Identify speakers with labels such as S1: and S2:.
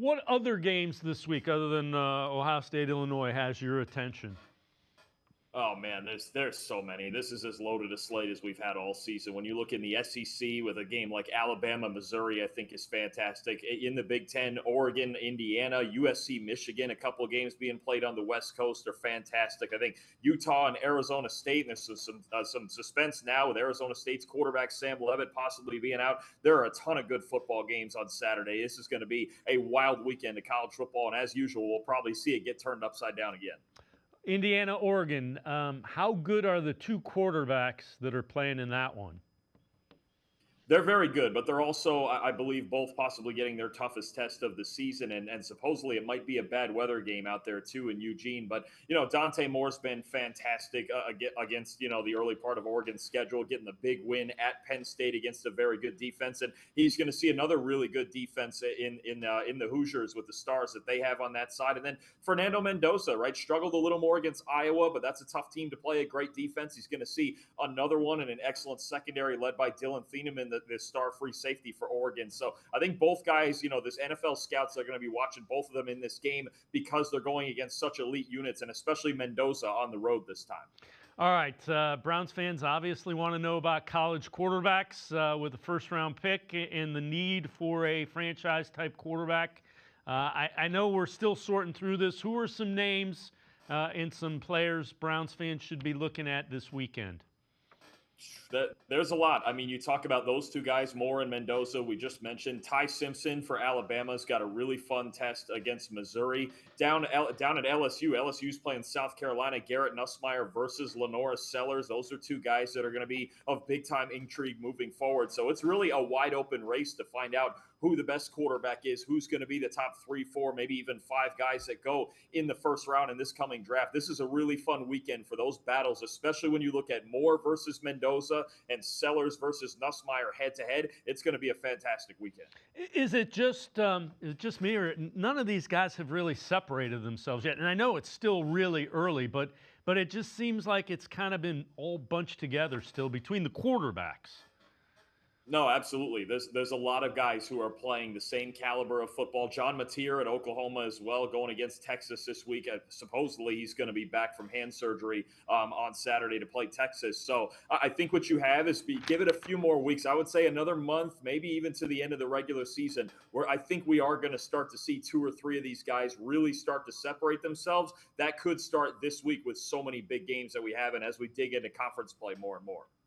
S1: What other games this week, other than Ohio State, Illinois, has your attention?
S2: Oh man, there's so many. This is as loaded a slate as we've had all season. When you look in the SEC with a game like Alabama, Missouri, I think is fantastic. In the Big Ten, Oregon, Indiana, USC, Michigan, a couple of games being played on the West Coast are fantastic. I think Utah and Arizona State, and there's some suspense now with Arizona State's quarterback Sam Levitt possibly being out. There are a ton of good football games on Saturday. This is going to be a wild weekend of college football, and as usual, we'll probably see it get turned upside down again.
S1: Indiana, Oregon. How good are the two quarterbacks that are playing in that one?
S2: They're very good, but they're also, I believe, both possibly getting their toughest test of the season, and supposedly it might be a bad weather game out there too in Eugene. But Dante Moore's been fantastic against the early part of Oregon's schedule, getting the big win at Penn State against a very good defense, and he's going to see another really good defense in the Hoosiers with the stars that they have on that side. And then Fernando Mendoza, right, struggled a little more against Iowa, but that's a tough team to play. A great defense. He's going to see another one and an excellent secondary led by Dylan Thieneman, the star free safety for Oregon. So I think both guys, this NFL scouts are going to be watching both of them in this game because they're going against such elite units, and especially Mendoza on the road this time.
S1: All right, Browns fans obviously want to know about college quarterbacks with a first-round pick and the need for a franchise-type quarterback. I know we're still sorting through this. Who are some names and some players Browns fans should be looking at this weekend?
S2: There's a lot. I mean, you talk about those two guys, Moore and Mendoza. We just mentioned Ty Simpson for Alabama's got a really fun test against Missouri. Down at LSU, LSU's playing South Carolina. Garrett Nussmeier versus Lenora Sellers. Those are two guys that are going to be of big-time intrigue moving forward. So it's really a wide-open race to find out who the best quarterback is, who's going to be the top 3, 4, maybe even 5 guys that go in the first round in this coming draft. This is a really fun weekend for those battles, especially when you look at Moore versus Mendoza and Sellers versus Nussmeier head-to-head. It's going to be a fantastic weekend.
S1: Is it just me, or none of these guys have really separated themselves yet? And I know it's still really early, but it just seems like it's kind of been all bunched together still between the quarterbacks.
S2: No, absolutely. There's a lot of guys who are playing the same caliber of football. John Mateer at Oklahoma as well, going against Texas this week. Supposedly he's going to be back from hand surgery on Saturday to play Texas. So I think what you have is give it a few more weeks. I would say another month, maybe even to the end of the regular season, where I think we are going to start to see 2 or 3 of these guys really start to separate themselves. That could start this week with so many big games that we have, and as we dig into conference play more and more.